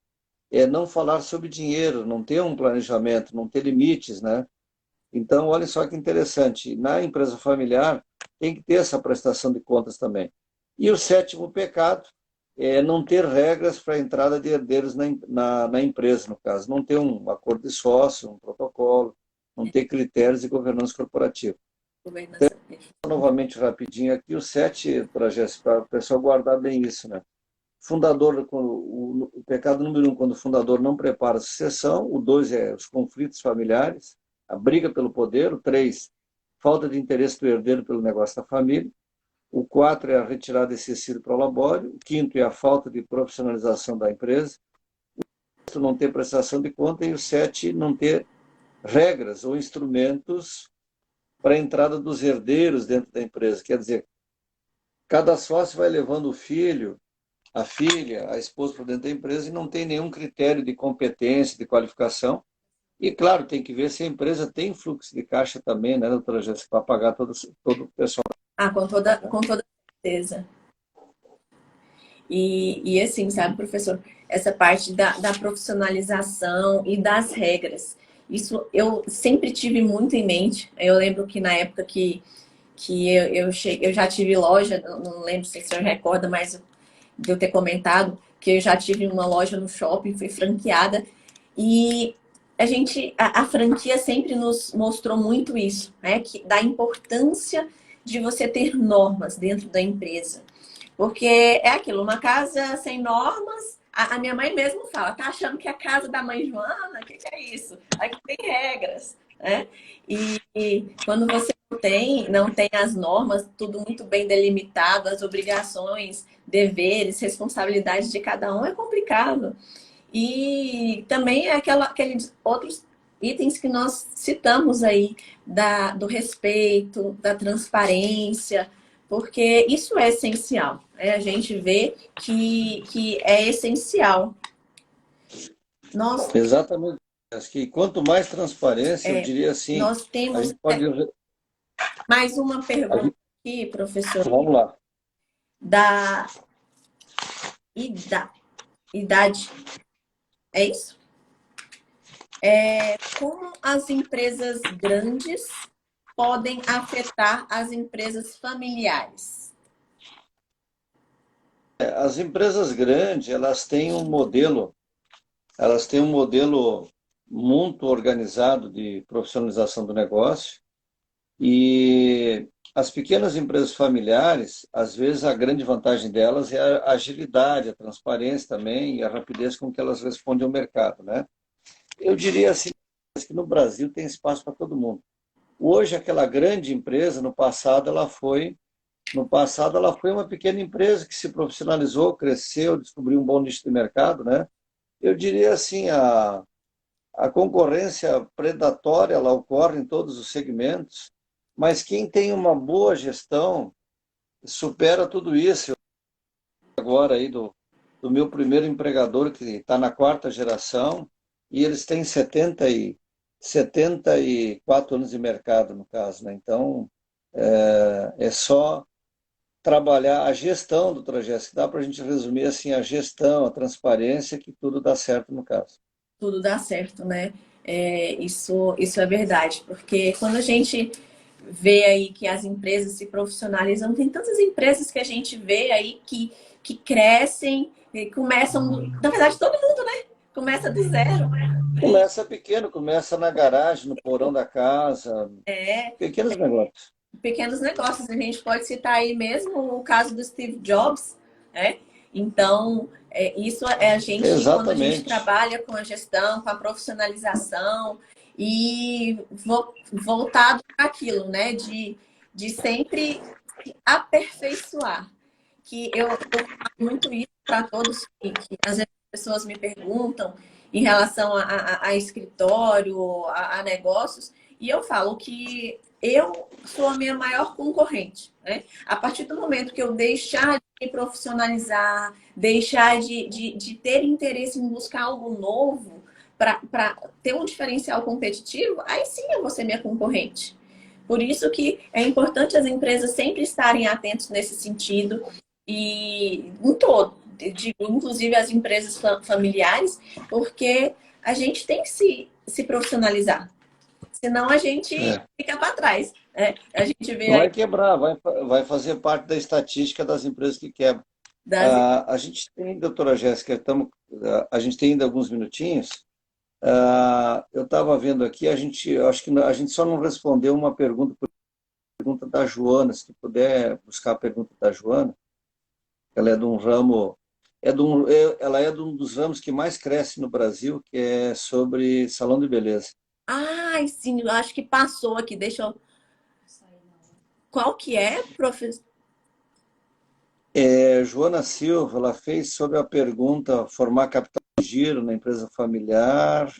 é não falar sobre dinheiro, não ter um planejamento, não ter limites, né? Então, olha só que interessante, na empresa familiar tem que ter essa prestação de contas também. E o sétimo pecado é não ter regras para a entrada de herdeiros na empresa, no caso. Não ter um acordo de sócio, um protocolo, não ter critérios de governança corporativa. Governança. Novamente, rapidinho aqui, o 7, para o pessoal guardar bem isso, né? Fundador, o pecado número 1, quando o fundador não prepara a sucessão. O 2 é os conflitos familiares, a briga pelo poder. O 3, falta de interesse do herdeiro pelo negócio da família. O 4 é a retirada excessiva para o labore. O 5º é a falta de profissionalização da empresa. O 6º, não ter prestação de conta. E o 7, não ter regras ou instrumentos para a entrada dos herdeiros dentro da empresa. Quer dizer, cada sócio vai levando o filho, a filha, a esposa para dentro da empresa e não tem nenhum critério de competência, de qualificação. E, claro, tem que ver se a empresa tem fluxo de caixa também, né, doutora Jéssica, para pagar todo o pessoal. Ah, com toda certeza. E assim, sabe, professor, essa parte da profissionalização e das regras. Isso eu sempre tive muito em mente. Eu lembro que na época eu já tive loja, não lembro se o senhor recorda, mas de eu ter comentado que eu já tive uma loja no shopping, fui franqueada. E a franquia sempre nos mostrou muito isso, né? Da importância de você ter normas dentro da empresa. Porque é aquilo, uma casa sem normas, a minha mãe mesmo fala, tá achando que é a casa da mãe Joana? O que é isso? Aqui tem regras, né? E quando você não tem as normas, tudo muito bem delimitado, as obrigações, deveres, responsabilidades de cada um, é complicado. E também é aqueles outros itens que nós citamos aí, do respeito, da transparência, porque isso é essencial. A gente vê que é essencial. Nós, Exatamente. Acho que quanto mais transparência, eu diria assim, nós a temos gente pode. mais uma A pergunta gente, aqui, professor, vamos lá. da idade. É isso? Como as empresas grandes podem afetar as empresas familiares? As empresas grandes, elas têm um modelo muito organizado de profissionalização do negócio e as pequenas empresas familiares, às vezes a grande vantagem delas é a agilidade, a transparência também e a rapidez com que elas respondem ao mercado, né? Eu diria assim que no Brasil tem espaço para todo mundo. Hoje, aquela grande empresa, no passado ela foi uma pequena empresa que se profissionalizou, cresceu, descobriu um bom nicho de mercado, né? Eu diria assim, a concorrência predatória ela ocorre em todos os segmentos, mas quem tem uma boa gestão supera tudo isso. Agora aí do meu primeiro empregador, que está na quarta geração, e eles têm 74 anos de mercado, no caso, né? Então, é só trabalhar a gestão do trajeto, que dá para a gente resumir assim, a gestão, a transparência, que tudo dá certo no caso. Tudo dá certo, né? Isso é verdade, porque quando a gente vê aí que as empresas se profissionalizam, tem tantas empresas que a gente vê aí que crescem, e começam, na verdade, todo mundo, né? Começa do zero. Começa pequeno, começa na garagem, no porão da casa, É, pequenos negócios. pequenos negócios. A gente pode citar aí mesmo o caso do Steve Jobs, né? Então, isso é quando a gente Exatamente. trabalha com a gestão, com a profissionalização e voltado para aquilo, né? De sempre se aperfeiçoar. Que eu falo muito isso para todos que às vezes as pessoas me perguntam em relação a escritório, a negócios, e eu falo que eu sou a minha maior concorrente, né? A partir do momento que eu deixar de me profissionalizar, deixar de ter interesse em buscar algo novo para ter um diferencial competitivo, aí sim eu vou ser minha concorrente. Por isso que é importante as empresas sempre estarem atentos nesse sentido e em todo, inclusive as empresas familiares, porque a gente tem que se profissionalizar. Senão a gente É. fica para trás. Né? A gente vê aí Vai quebrar, vai fazer parte da estatística das empresas que quebram. das. A gente tem, doutora Jéssica, a gente tem ainda alguns minutinhos. Eu estava vendo aqui, eu acho que a gente só não respondeu uma pergunta da Joana, se tu puder buscar a pergunta da Joana. Ela é de um ramo, ela é de um dos ramos que mais cresce no Brasil, que é sobre salão de beleza. Ai, sim, eu acho que passou aqui. Deixa eu. Qual que é, professor? Joana Silva, ela fez sobre a pergunta formar capital de giro na empresa familiar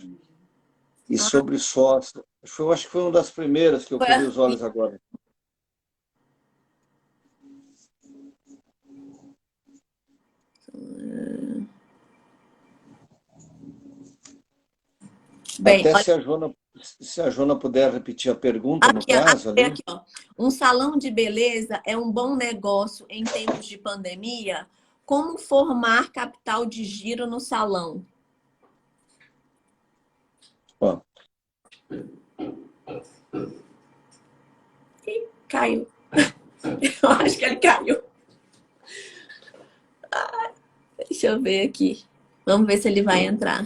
e Ah, sobre sócio. Eu acho que foi uma das primeiras que eu foi pulei os olhos agora. bem, Até olha se a Joana puder repetir a pergunta, no aqui, caso ali. aqui, ó. Um salão de beleza é um bom negócio em tempos de pandemia? Como formar capital de giro no salão? Ó, Ih, caiu. Eu acho que ele caiu. Deixa eu ver aqui. Vamos ver se ele vai entrar.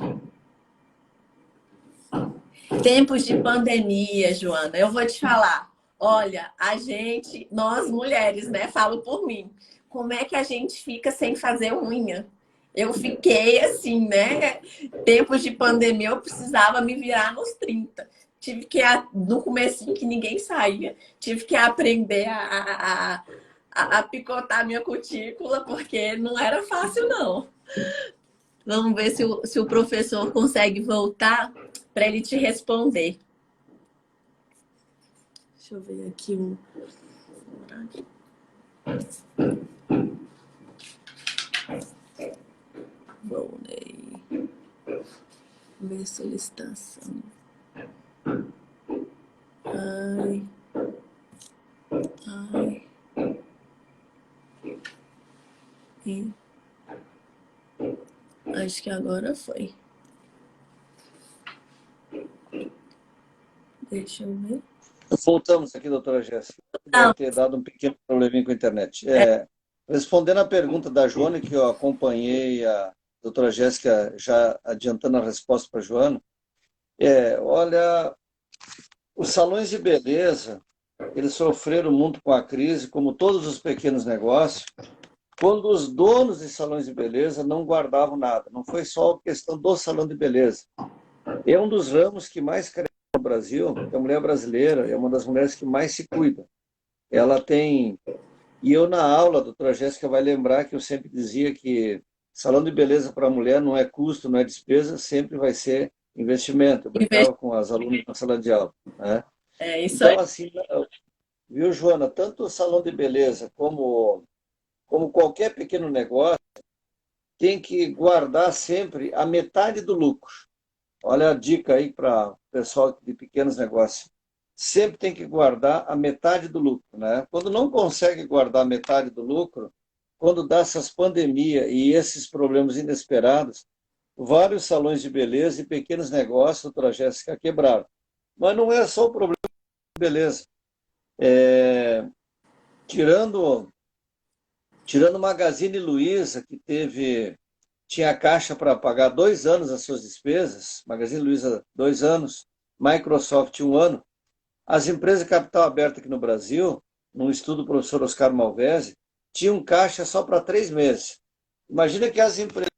Tempos de pandemia, Joana, eu vou te falar. Olha, nós mulheres, né? Falo por mim. Como é que a gente fica sem fazer unha? Eu fiquei assim, né? Tempos de pandemia, eu precisava me virar nos 30. Tive que, no comecinho que ninguém saía, tive que aprender a picotar minha cutícula, porque não era fácil, não. Vamos ver se o professor consegue voltar. para ele te responder. Deixa eu ver aqui o horário. Volney. Ver solicitação. Ai. E... acho que agora foi. Deixa eu ver. Voltamos aqui, doutora Jéssica. Deve ter dado um pequeno probleminha com a internet. Respondendo à pergunta da Joana, que eu acompanhei a doutora Jéssica já adiantando a resposta para a Joana, olha, os salões de beleza, eles sofreram muito com a crise, como todos os pequenos negócios, quando os donos de salões de beleza não guardavam nada. Não foi só a questão do salão de beleza. É um dos ramos que mais cresce no Brasil, que a mulher brasileira é uma das mulheres que mais se cuida. Ela tem... E eu, na aula, a doutora Jéssica vai lembrar que eu sempre dizia que salão de beleza para a mulher não é custo, não é despesa, sempre vai ser investimento. Eu brincava com as alunas na sala de aula. Né? É isso então, aí. assim, viu, Joana, tanto o salão de beleza como qualquer pequeno negócio, tem que guardar sempre a metade do lucro. Olha a dica aí para o pessoal de pequenos negócios. Sempre tem que guardar a metade do lucro. Né? Quando não consegue guardar a metade do lucro, quando dá essas pandemias e esses problemas inesperados, vários salões de beleza e pequenos negócios, doutora Jéssica, quebraram. Mas não é só o problema de beleza. Tirando o Magazine Luiza, que tinha caixa para pagar 2 anos as suas despesas, Magazine Luiza 2 anos, Microsoft 1 ano, as empresas de capital aberto aqui no Brasil, num estudo do professor Oscar Malvese, tinham caixa só para 3 meses. Imagina que as empresas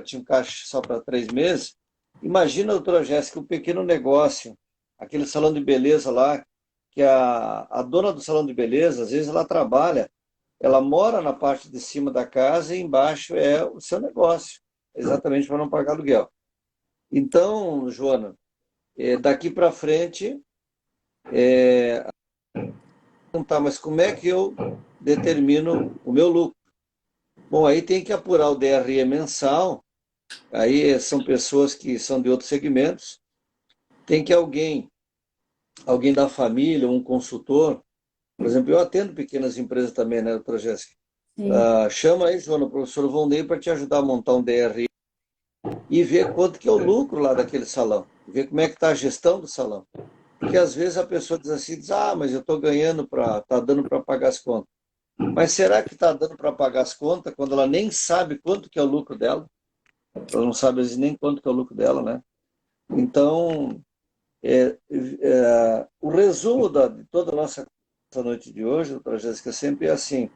tinham caixa só para 3 meses, imagina, doutora Jéssica, um pequeno negócio, aquele salão de beleza lá, que a dona do salão de beleza, às vezes ela trabalha, ela mora na parte de cima da casa e embaixo é o seu negócio, exatamente para não pagar aluguel. Então, Joana, daqui para frente, mas como é que eu determino o meu lucro? Bom, aí tem que apurar o DRE mensal, aí são pessoas que são de outros segmentos, tem que alguém da família, um consultor, por exemplo, eu atendo pequenas empresas também, né, doutora Jéssica? Chama aí, Joana, o professor Volney para te ajudar a montar um DRE e ver quanto que é o lucro lá daquele salão, ver como é que está a gestão do salão. Porque às vezes a pessoa diz assim, mas eu estou ganhando, está dando para pagar as contas. Mas será que está dando para pagar as contas quando ela nem sabe quanto que é o lucro dela? Ela não sabe às vezes nem quanto que é o lucro dela, né? Então, o resumo de toda a nossa noite de hoje, doutora Jéssica, sempre é assim,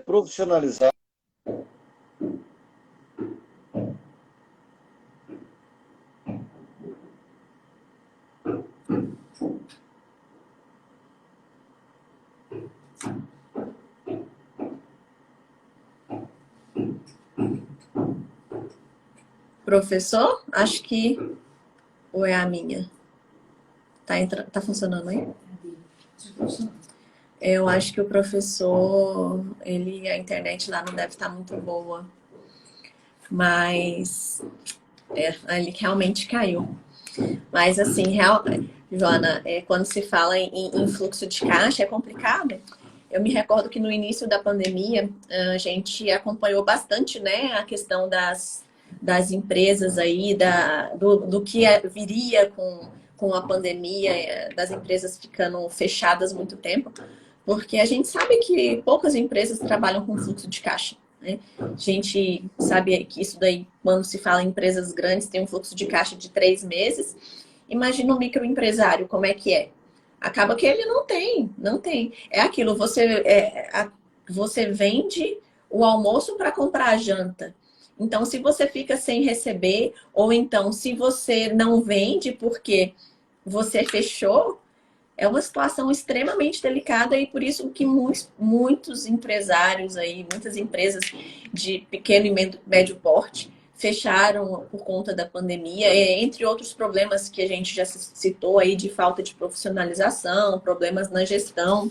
profissionalizar. Professor, acho que... ou é a minha? Tá funcionando aí? Eu acho que o professor, a internet lá não deve estar muito boa. Mas ele realmente caiu. Mas assim, Joana, quando se fala em fluxo de caixa, é complicado. Eu me recordo que no início da pandemia, a gente acompanhou bastante, né, a questão das empresas aí, do que viria com a pandemia, das empresas ficando fechadas muito tempo, porque a gente sabe que poucas empresas trabalham com fluxo de caixa. Né? A gente sabe que isso daí, quando se fala em empresas grandes, tem um fluxo de caixa de 3 meses. Imagina um microempresário, como é que é? Acaba que ele não tem. É aquilo, você vende o almoço para comprar a janta. Então, se você fica sem receber, ou então se você não vende porque você fechou, é uma situação extremamente delicada e por isso que muitos empresários aí, muitas empresas de pequeno e médio porte fecharam por conta da pandemia, entre outros problemas que a gente já citou aí de falta de profissionalização, problemas na gestão.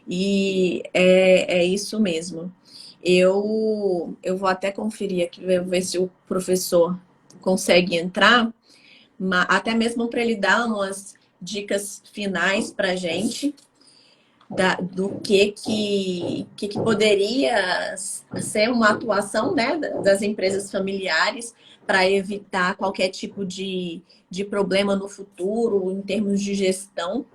E é isso mesmo. Eu vou até conferir aqui, ver se o professor consegue entrar, até mesmo para ele dar umas dicas finais para a gente do que poderia ser uma atuação, né, das empresas familiares para evitar qualquer tipo de problema no futuro em termos de gestão.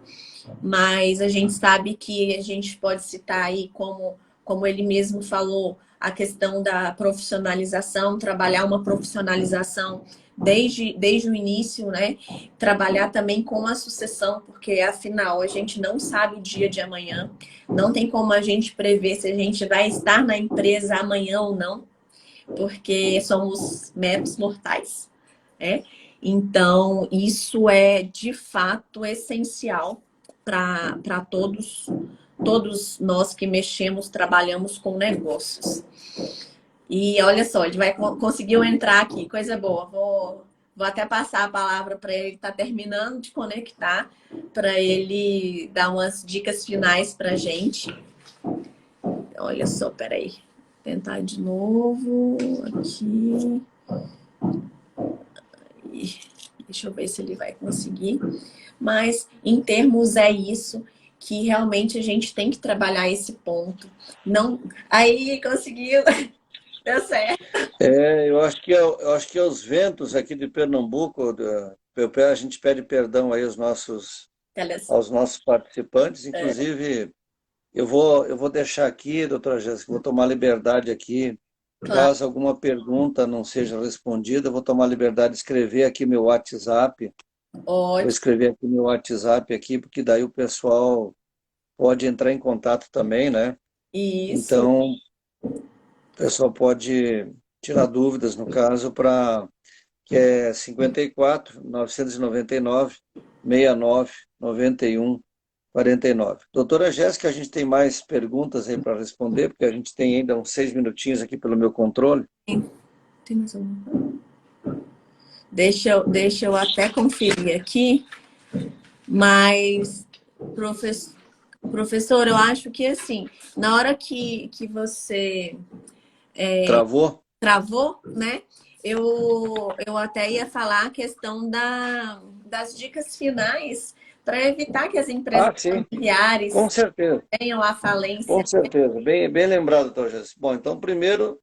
Mas a gente sabe que a gente pode citar aí, como ele mesmo falou, a questão da profissionalização, trabalhar uma profissionalização desde o início, né? Trabalhar também com a sucessão, porque afinal a gente não sabe o dia de amanhã, não tem como a gente prever se a gente vai estar na empresa amanhã ou não, porque somos meros mortais, né? Então, isso é de fato essencial para todos nós que mexemos, trabalhamos com negócios. E olha só, ele conseguiu entrar aqui, coisa boa. Vou até passar a palavra para ele, está terminando de conectar, para ele dar umas dicas finais para a gente. Olha só, peraí. Tentar de novo aqui. Deixa eu ver se ele vai conseguir. Mas, em termos, é isso que realmente a gente tem que trabalhar esse ponto. Não, aí conseguiu, deu certo. Eu acho que é os ventos aqui de Pernambuco. A gente pede perdão aí aos nossos participantes. Inclusive, eu vou deixar aqui, doutora Jéssica, vou tomar liberdade aqui. Claro. Caso alguma pergunta não seja respondida, eu vou tomar liberdade de escrever aqui meu WhatsApp. Vou Ótimo. escrever aqui meu WhatsApp aqui, porque daí o pessoal pode entrar em contato também, né? Isso. Então, o pessoal pode tirar dúvidas, no caso, que é 54 999 69 91 49. Doutora Jéssica, a gente tem mais perguntas aí para responder, porque a gente tem ainda uns 6 minutinhos aqui pelo meu controle. Tem mais alguma? Deixa eu até conferir aqui, mas, professor, eu acho que assim, na hora que você Travou? travou, né? Eu até ia falar a questão das dicas finais para evitar que as empresas Sim, com familiares certeza. tenham a Com falência. certeza. Bem lembrado, doutora Jéssica. Bom, então, primeiro,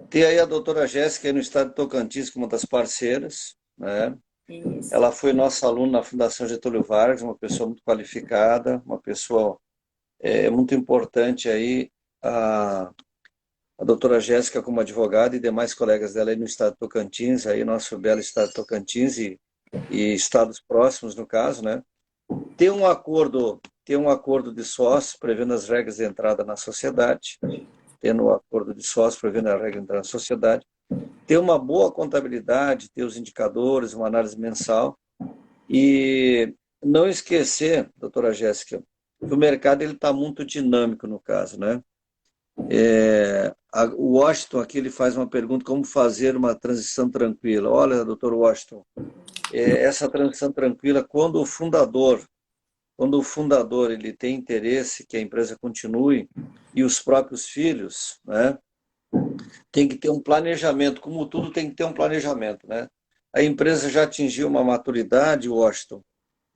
tem aí a doutora Jéssica aí no estado de Tocantins como uma das parceiras, né? Isso. Ela foi nossa aluna na Fundação Getúlio Vargas, uma pessoa muito qualificada, uma pessoa muito importante aí, a doutora Jéssica como advogada e demais colegas dela aí no estado de Tocantins, aí nosso belo estado de Tocantins e estados próximos, no caso, né? Ter um acordo de sócios prevendo as regras de entrada na sociedade, tendo um acordo de sócios prevendo a regra de entrada na sociedade, ter uma boa contabilidade, ter os indicadores, uma análise mensal e não esquecer, doutora Jéssica, que o mercado está muito dinâmico no caso, né? O Washington aqui ele faz uma pergunta, como fazer uma transição tranquila? Olha, doutor Washington, essa transição tranquila, quando o fundador ele tem interesse que a empresa continue e os próprios filhos, né, tem que ter um planejamento, como tudo tem que ter um planejamento, né? A empresa já atingiu uma maturidade, Washington,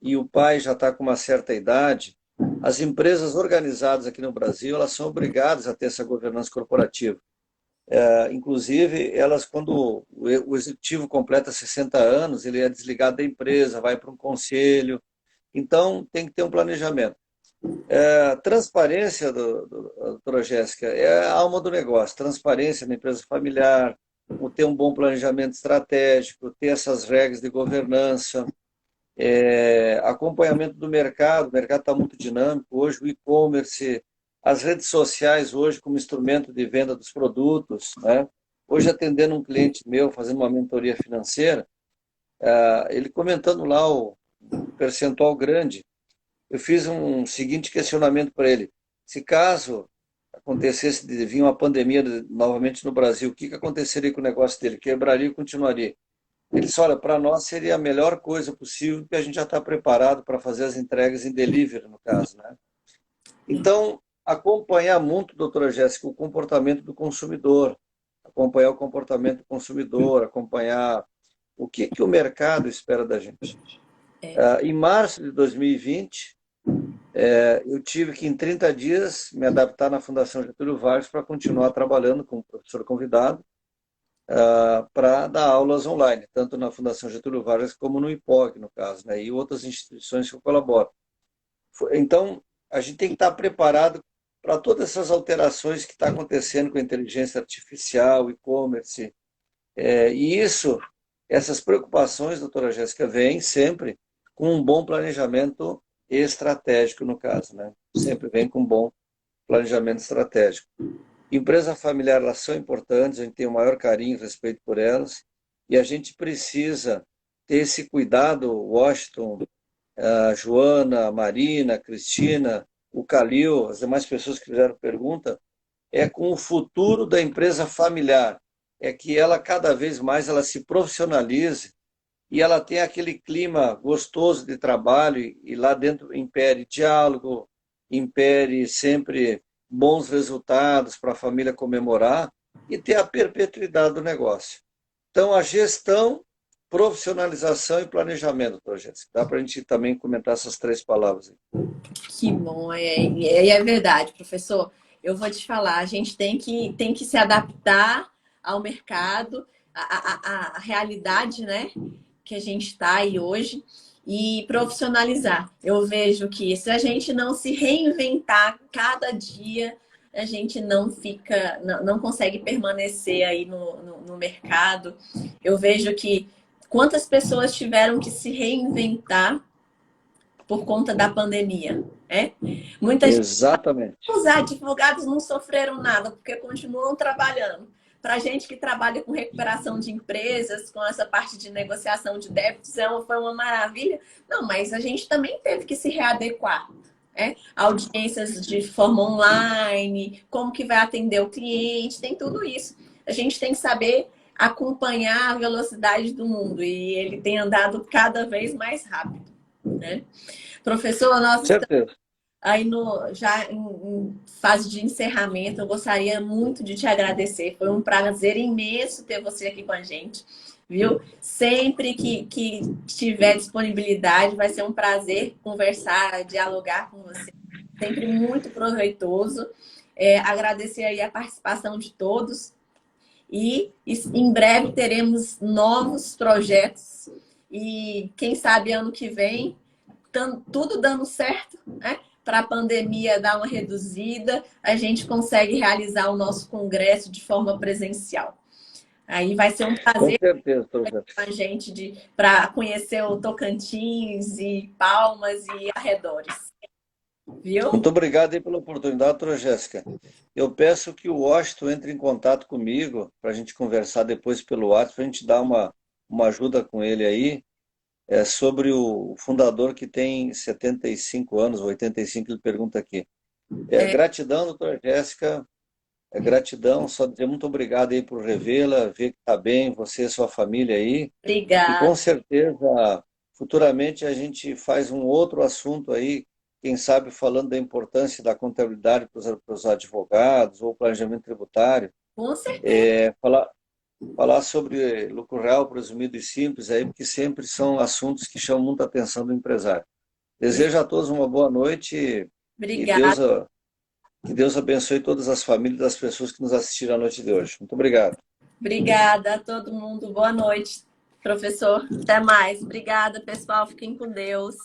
e o pai já está com uma certa idade. As empresas organizadas aqui no Brasil, elas são obrigadas a ter essa governança corporativa. Inclusive, elas, quando o executivo completa 60 anos, ele é desligado da empresa, vai para um conselho. Então, tem que ter um planejamento. Transparência, doutora Jéssica, é a alma do negócio. Transparência na empresa familiar, ter um bom planejamento estratégico, ter essas regras de governança, acompanhamento do mercado. O mercado está muito dinâmico. Hoje, o e-commerce, as redes sociais, hoje, como instrumento de venda dos produtos, né? Hoje, atendendo um cliente meu, fazendo uma mentoria financeira, ele comentando lá o percentual grande, eu fiz um seguinte questionamento para ele. Se caso acontecesse de vir uma pandemia novamente no Brasil, o que aconteceria com o negócio dele? Quebraria e continuaria? Ele disse, olha, para nós seria a melhor coisa possível, porque a gente já está preparado para fazer as entregas em delivery, no caso, né? Então, acompanhar muito, doutora Jéssica, o comportamento do consumidor, acompanhar o comportamento do consumidor, acompanhar o que o mercado espera da gente. Em março de 2020, eu tive que, em 30 dias, me adaptar na Fundação Getúlio Vargas para continuar trabalhando como professor convidado para dar aulas online, tanto na Fundação Getúlio Vargas como no IPOG, no caso, né, e outras instituições que eu colaboro. Então, a gente tem que estar preparado para todas essas alterações que estão acontecendo com a inteligência artificial, e-commerce. E essas preocupações, doutora Jéssica, vêm sempre com um bom planejamento estratégico, no caso, né? Sempre vem com um bom planejamento estratégico. Empresa familiar, elas são importantes, a gente tem o maior carinho e respeito por elas, e a gente precisa ter esse cuidado, Washington, a Joana, a Marina, a Cristina, o Calil, as demais pessoas que fizeram pergunta, com o futuro da empresa familiar. É que ela, cada vez mais, ela se profissionalize e ela tenha aquele clima gostoso de trabalho e lá dentro impere diálogo, impere sempre bons resultados para a família comemorar e ter a perpetuidade do negócio. Então, a gestão, profissionalização e planejamento, doutora Jéssica. Dá para a gente também comentar essas 3 palavras aí. Que bom, é verdade, professor. Eu vou te falar, a gente tem que se adaptar ao mercado, à realidade, né, que a gente está aí hoje, e profissionalizar. Eu vejo que se a gente não se reinventar cada dia, a gente não consegue permanecer aí no mercado. Eu vejo que quantas pessoas tiveram que se reinventar por conta da pandemia, né? Muita Exatamente. gente, os advogados não sofreram nada, porque continuam trabalhando. Para a gente que trabalha com recuperação de empresas, com essa parte de negociação de débitos, foi uma maravilha. Não, mas a gente também teve que se readequar. Audiências de forma online, como que vai atender o cliente, tem tudo isso. A gente tem que saber acompanhar a velocidade do mundo e ele tem andado cada vez mais rápido, né? Professor, nós estamos aí já em fase de encerramento. Eu gostaria muito de te agradecer. Foi um prazer imenso ter você aqui com a gente, viu? Sempre que tiver disponibilidade, vai ser um prazer conversar, dialogar com você. Sempre muito proveitoso. Agradecer aí a participação de todos. E em breve teremos novos projetos. E quem sabe ano que vem, tudo dando certo, né? Para a pandemia dar uma reduzida, a gente consegue realizar o nosso congresso de forma presencial. Aí vai ser um prazer com a gente para conhecer o Tocantins e Palmas e arredores. Viu? Muito obrigado aí pela oportunidade, doutora Jéssica. Eu peço que o Washington entre em contato comigo para a gente conversar depois pelo WhatsApp, para a gente dar uma ajuda com ele aí. Sobre o fundador que tem 75 anos, 85, ele pergunta aqui. Gratidão, doutora Jéssica, gratidão, só dizer muito obrigado aí por revê-la, ver que está bem, você e sua família aí. Obrigada. E com certeza, futuramente a gente faz um outro assunto aí, quem sabe falando da importância da contabilidade para os advogados, ou planejamento tributário. Com certeza. Falar sobre lucro real, presumido e simples, aí, porque sempre são assuntos que chamam muita atenção do empresário. Desejo a todos uma boa noite. Obrigada. Que Deus abençoe todas as famílias das pessoas que nos assistiram à noite de hoje. Muito obrigado. Obrigada a todo mundo. Boa noite, professor. Até mais. Obrigada, pessoal. Fiquem com Deus.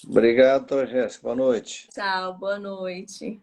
Obrigado, doutora Jéssica. Boa noite. Tchau, boa noite.